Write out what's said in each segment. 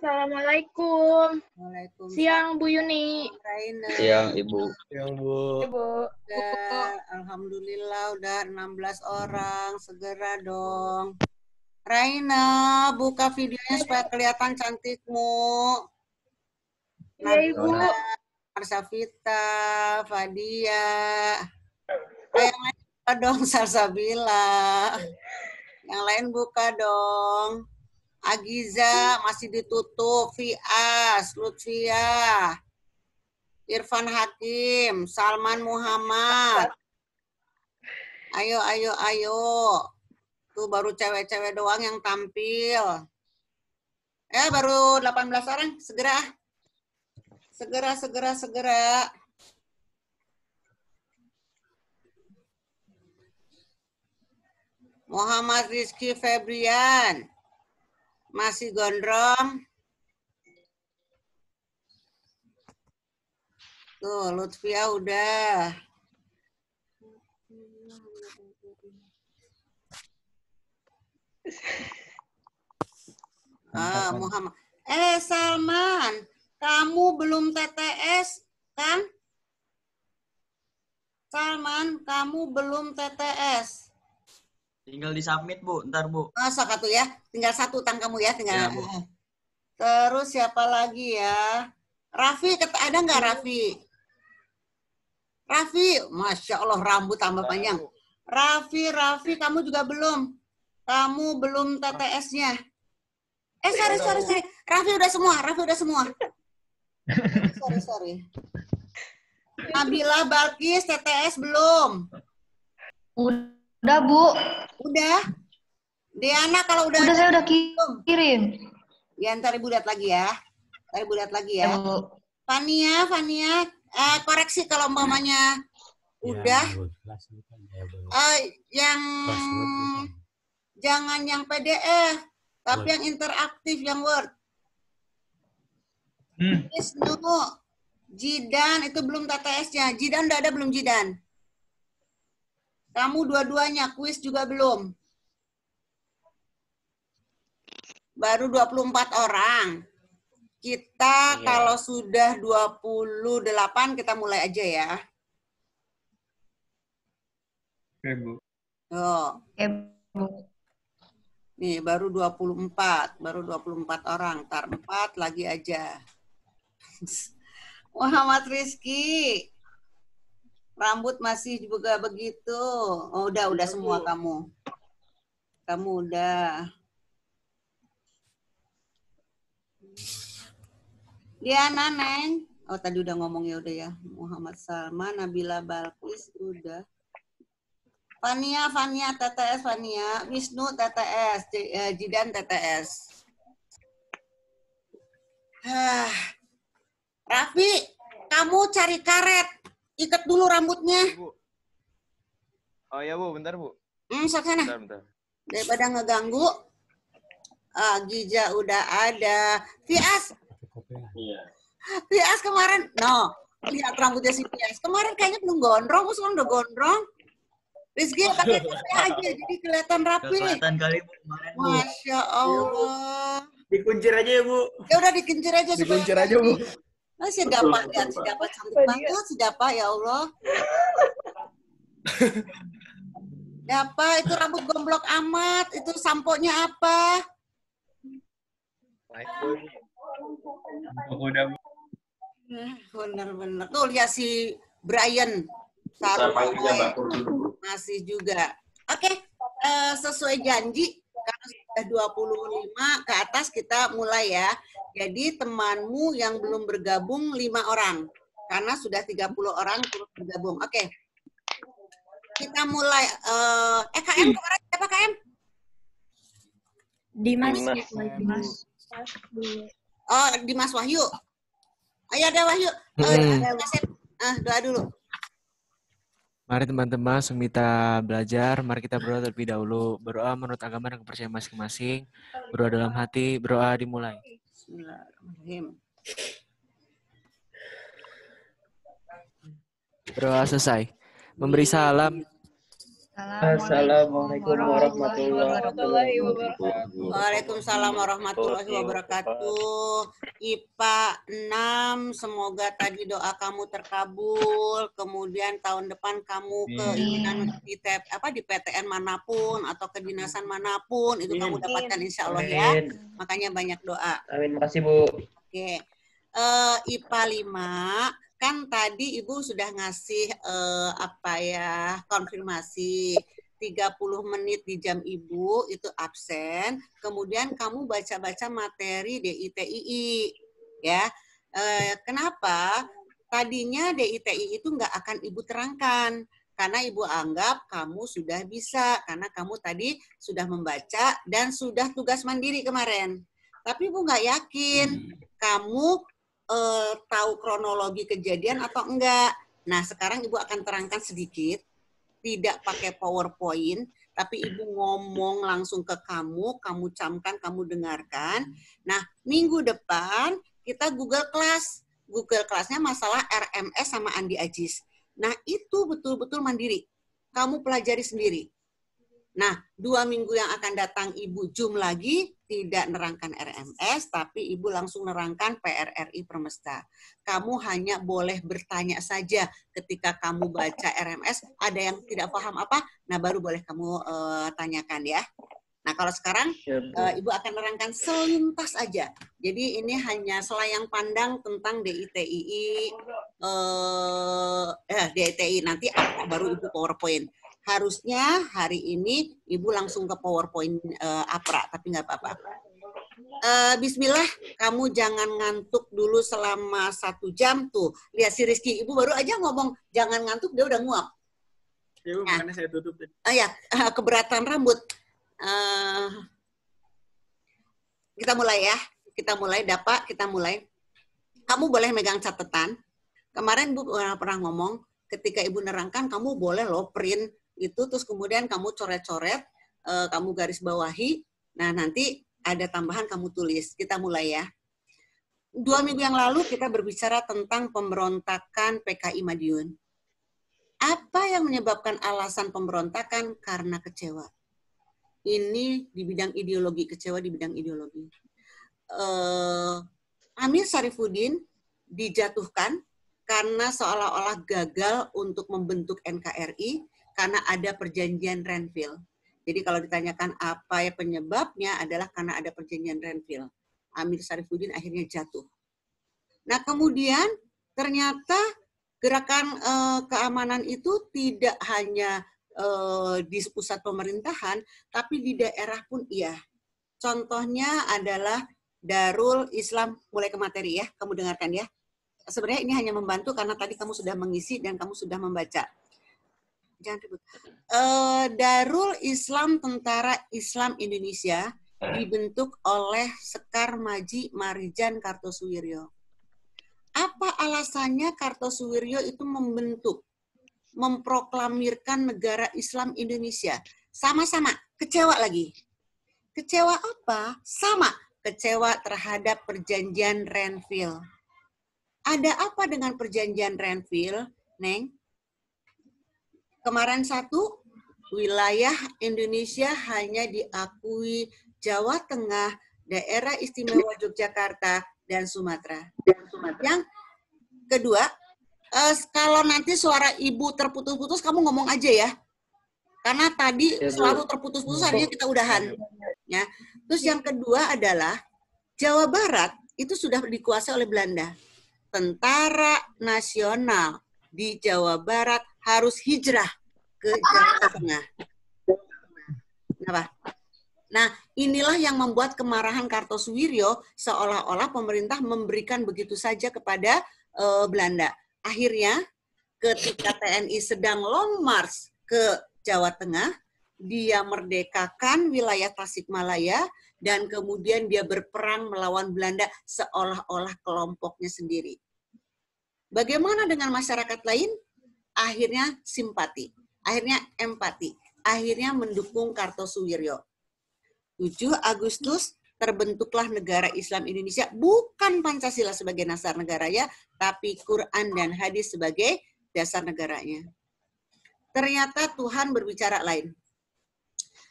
Assalamualaikum. Waalaikumsalam. Siang Bu Yuni. Raina. Siang Ibu. Siang Bu. Bu. Alhamdulillah udah 16 orang. Segera dong. Raina, buka videonya supaya kelihatan cantikmu. Iya Ibu. Marsafita, Fadia. Yang lain buka dong, Salsabila. Yang lain buka dong. Agiza masih ditutup. Fias, Lutfia, Irfan Hakim, Salman Muhammad. Ayo. Tuh baru cewek-cewek doang yang tampil. Baru 18 orang. Segera. Muhammad Rizky Febrian. Masih gondrong. Tuh, Lutfia udah. Muhammad. Salman, kamu belum TTS, kan? Salman, kamu belum TTS. Tinggal di submit Bu, ntar Bu. Satu ya, tinggal satu utang kamu ya, tinggal. Ya, Bu. Terus siapa lagi ya? Raffi, ada nggak Raffi? Raffi, Masya Allah rambut tambah panjang. Raffi, kamu juga belum. Kamu belum TTS-nya. Sorry. Raffi udah semua. Sorry. Nabila Balkis, TTS belum? Udah, Bu. Udah? Diana kalau udah Saya udah kirim. Ya, ntar Ibu lihat lagi ya. Ya, Bu. Fania, koreksi kalau umpamanya udah. Jangan yang PDF, tapi yang interaktif, yang Word. Wisnu, Jidan itu belum TTS-nya. Jidan udah ada belum Jidan? Kamu dua-duanya, kuis juga belum. Baru 24 orang. Kita kalau sudah 28 kita mulai aja ya. Oke, Bu. Oke, Bu. Nih, baru 24 orang. Ntar 4 lagi aja. Muhammad Rizky. Rambut masih juga begitu. Oh, udah semua kamu. Kamu udah. Diana, Neng. Oh, tadi udah ngomong ya udah ya. Muhammad Salman, Nabila Balkis, udah. Fania, TTS, Fania. Wisnu, TTS. Jidan, TTS. Raffi, kamu cari karet. Ikat dulu rambutnya. Bu. Oh ya Bu, bentar Bu. Sana. Bentar. Daripada ngeganggu. Giza udah ada. Fias. Iya. Fias kemarin. Lihat rambutnya si Fias. Kemarin kayaknya belum gondrong. Sekarang udah gondrong. Rizky pakai kafe aja. Jadi kelihatan rapi. Kelihatan kali Bu kemarin Bu. Masya Allah. Dikuncir aja ya, Bu. Ya udah dikuncir aja. Dikuncir aja, Bu. Si Dapa, lihat si Dapa cantik banget. Si Dapa, ya Allah. Dapa, itu rambut gomblok amat. Itu samponya apa? Udah, Bu. Bener. Tuh lihat si Brian. Masih juga. Oke, sesuai janji. Kalau sudah 25 ke atas kita mulai ya. Jadi temanmu yang belum bergabung 5 orang. Karena sudah 30 orang turut bergabung. Oke. Kita mulai. KM kemarin siapa KM? Dimas. Oh, Dimas Wahyu. Ayo ada Wahyu. Doa dulu. Mari teman-teman, sebelum kita belajar, mari kita berdoa terlebih dahulu. Berdoa menurut agama dan kepercayaan masing-masing. Berdoa dalam hati, berdoa dimulai. Bismillahirrahmanirrahim. Berdoa selesai. Memberi salam Assalamualaikum warahmatullahi wabarakatuh. Waalaikumsalam warahmatullahi wabarakatuh. IPA 6, semoga tadi doa kamu terkabul. Kemudian tahun depan kamu keinginan di PTN manapun atau kedinasan manapun itu kamu dapatkan insya Allah ya. Makanya banyak doa. Amin, makasih Bu. Oke. IPA 5 kan tadi Ibu sudah ngasih konfirmasi 30 menit di jam Ibu itu absen, kemudian kamu baca-baca materi DITII ya. Kenapa? Tadinya DITI itu nggak akan Ibu terangkan karena Ibu anggap kamu sudah bisa karena kamu tadi sudah membaca dan sudah tugas mandiri kemarin. Tapi Ibu nggak yakin kamu tahu kronologi kejadian atau enggak. Nah, sekarang Ibu akan terangkan sedikit, tidak pakai PowerPoint, tapi Ibu ngomong langsung ke kamu camkan, kamu dengarkan. Nah, minggu depan kita Google Class. Google Class-nya masalah RMS sama Andi Ajis. Nah, itu betul-betul mandiri. Kamu pelajari sendiri. Nah, 2 minggu yang akan datang Ibu Zoom lagi, tidak nerangkan RMS, tapi Ibu langsung nerangkan PRRI Permesta. Kamu hanya boleh bertanya saja ketika kamu baca RMS, ada yang tidak paham apa, nah baru boleh kamu tanyakan ya. Nah, kalau sekarang Ibu akan nerangkan selintas aja. Jadi ini hanya selayang pandang tentang DITII, DITII nanti baru Ibu PowerPoint. Harusnya hari ini Ibu langsung ke PowerPoint APRA, tapi nggak apa-apa. Bismillah, kamu jangan ngantuk dulu selama 1 jam tuh. Lihat si Rizky, Ibu baru aja ngomong jangan ngantuk, dia udah nguap. Ya Bu, makanya saya tutup. Keberatan rambut. Kita mulai ya. Kita mulai. Kamu boleh megang catatan. Kemarin Ibu pernah ngomong, ketika Ibu nerangkan, kamu boleh loh print itu, terus kemudian kamu coret-coret, kamu garis bawahi, nah nanti ada tambahan kamu tulis. Kita mulai ya. 2 minggu yang lalu kita berbicara tentang pemberontakan PKI Madiun. Apa yang menyebabkan alasan pemberontakan? Karena kecewa. Ini di bidang ideologi, kecewa di bidang ideologi. Amir Syarifuddin dijatuhkan karena seolah-olah gagal untuk membentuk NKRI, karena ada perjanjian Renville. Jadi kalau ditanyakan apa ya penyebabnya adalah karena ada perjanjian Renville. Amir Syarifuddin akhirnya jatuh. Nah kemudian ternyata gerakan keamanan itu tidak hanya di pusat pemerintahan, tapi di daerah pun iya. Contohnya adalah Darul Islam, mulai ke materi ya, kamu dengarkan ya. Sebenarnya ini hanya membantu karena tadi kamu sudah mengisi dan kamu sudah membaca. Jangan ribut. Darul Islam Tentara Islam Indonesia dibentuk oleh Sekar Maji Marijan Kartosuwiryo. Apa alasannya Kartosuwiryo itu memproklamirkan negara Islam Indonesia? Sama-sama kecewa lagi. Kecewa apa? Sama, kecewa terhadap perjanjian Renville. Ada apa dengan perjanjian Renville, Neng? Kemarin 1, wilayah Indonesia hanya diakui Jawa Tengah, Daerah Istimewa Yogyakarta, dan Sumatera. Yang kedua, kalau nanti suara Ibu terputus-putus, kamu ngomong aja ya. Karena tadi selalu terputus-putus, harinya kita udahan. Ya. Terus yang kedua adalah, Jawa Barat itu sudah dikuasai oleh Belanda. Tentara nasional di Jawa Barat harus hijrah ke Jawa Tengah. Kenapa? Nah, inilah yang membuat kemarahan Kartosuwiryo seolah-olah pemerintah memberikan begitu saja kepada Belanda. Akhirnya, ketika TNI sedang long march ke Jawa Tengah, dia merdekakan wilayah Tasikmalaya dan kemudian dia berperang melawan Belanda seolah-olah kelompoknya sendiri. Bagaimana dengan masyarakat lain? Akhirnya simpati, akhirnya empati, akhirnya mendukung Kartosuwiryo. 7 Agustus terbentuklah negara Islam Indonesia, bukan Pancasila sebagai dasar negaranya, tapi Quran dan hadis sebagai dasar negaranya. ternyata Tuhan berbicara lain.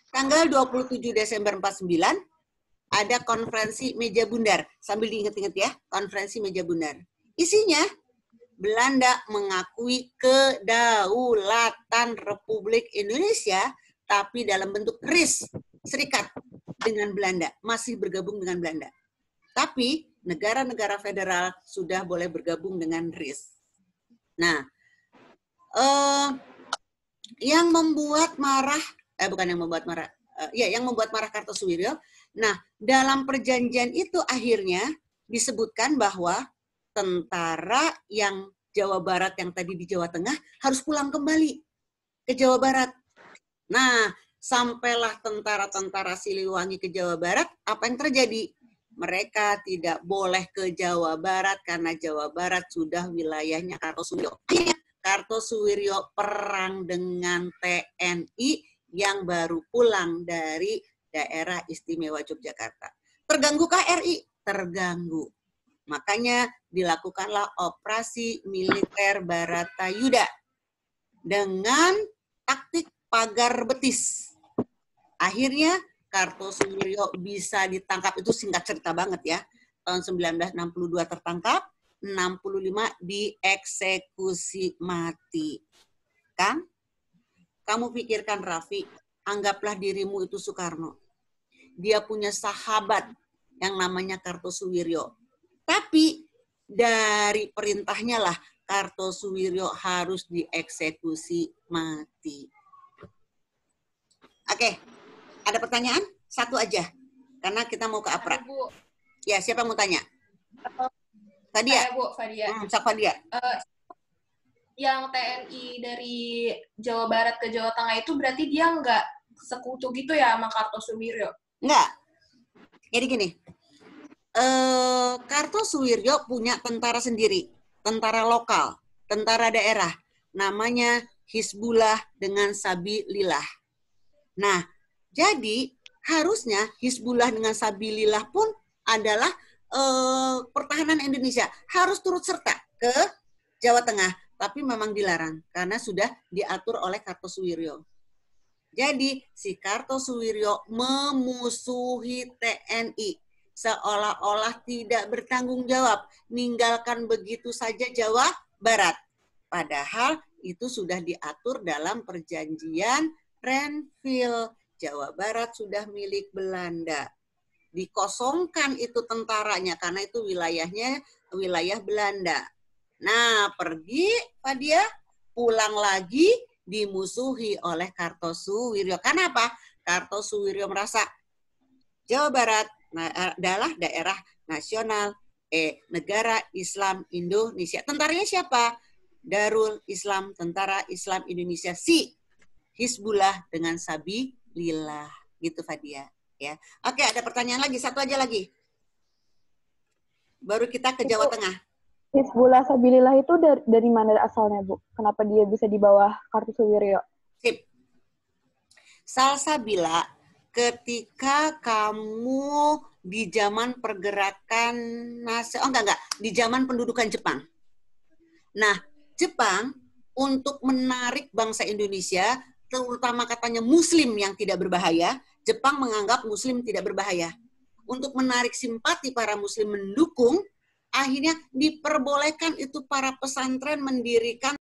Tanggal 27 Desember 49, ada konferensi meja bundar. Sambil diinget-inget ya, konferensi meja bundar. Isinya, Belanda mengakui kedaulatan Republik Indonesia, tapi dalam bentuk RIS, serikat dengan Belanda, masih bergabung dengan Belanda. Tapi negara-negara federal sudah boleh bergabung dengan RIS. Nah, yang membuat marah, yang membuat marah Kartosuwiryo. Nah, dalam perjanjian itu akhirnya disebutkan bahwa tentara yang Jawa Barat yang tadi di Jawa Tengah harus pulang kembali ke Jawa Barat. Nah, sampailah tentara-tentara Siliwangi ke Jawa Barat, apa yang terjadi? Mereka tidak boleh ke Jawa Barat karena Jawa Barat sudah wilayahnya Kartosuwiryo. Akhirnya Kartosuwiryo perang dengan TNI yang baru pulang dari daerah istimewa Yogyakarta. Terganggukah RI? Terganggu. Makanya dilakukanlah operasi militer Baratayuda dengan taktik pagar betis. Akhirnya Kartosuwiryo bisa ditangkap, itu singkat cerita banget ya. Tahun 1962 tertangkap, 65 dieksekusi mati. Kang, kamu pikirkan Raffi, anggaplah dirimu itu Soekarno. Dia punya sahabat yang namanya Kartosuwiryo. Tapi dari perintahnya lah Kartosuwiryo harus dieksekusi mati. Oke, ada pertanyaan? Satu aja, karena kita mau ke Apra. Bu. Ya, siapa mau tanya? Fadia. Saya, Bu, Fadia. Fadia. Yang TNI dari Jawa Barat ke Jawa Tengah itu berarti dia nggak sekutu gitu ya sama Kartosuwiryo? Enggak. Jadi gini, Kartosuwiryo punya tentara sendiri, tentara lokal, tentara daerah, namanya Hizbullah dengan Sabilillah. Nah, jadi harusnya Hizbullah dengan Sabilillah pun adalah pertahanan Indonesia, harus turut serta ke Jawa Tengah, tapi memang dilarang karena sudah diatur oleh Kartosuwiryo. Jadi si Kartosuwiryo memusuhi TNI, seolah-olah tidak bertanggung jawab, meninggalkan begitu saja Jawa Barat. Padahal itu sudah diatur dalam perjanjian Renville. Jawa Barat sudah milik Belanda. Dikosongkan itu tentaranya karena itu wilayahnya wilayah Belanda. Nah, pergi Fadia, pulang lagi dimusuhi oleh Kartosuwiryo. Kenapa? Kartosuwiryo merasa Jawa Barat adalah daerah nasional negara Islam Indonesia. Tentaranya siapa? Darul Islam, Tentara Islam Indonesia, si Hizbullah dengan Sabilillah. Gitu Fadia. Ya. Oke, ada pertanyaan lagi, satu aja lagi. Baru kita ke Jawa Tengah. Hizbullah Sabilillah itu dari mana asalnya, Bu? Kenapa dia bisa di bawah Kartosuwiryo? Sip. Salsabila, ketika kamu di zaman pergerakan di zaman pendudukan Jepang. Nah, Jepang untuk menarik bangsa Indonesia, terutama katanya Muslim yang tidak berbahaya, Jepang menganggap Muslim tidak berbahaya. Untuk menarik simpati para Muslim mendukung, akhirnya diperbolehkan itu para pesantren mendirikan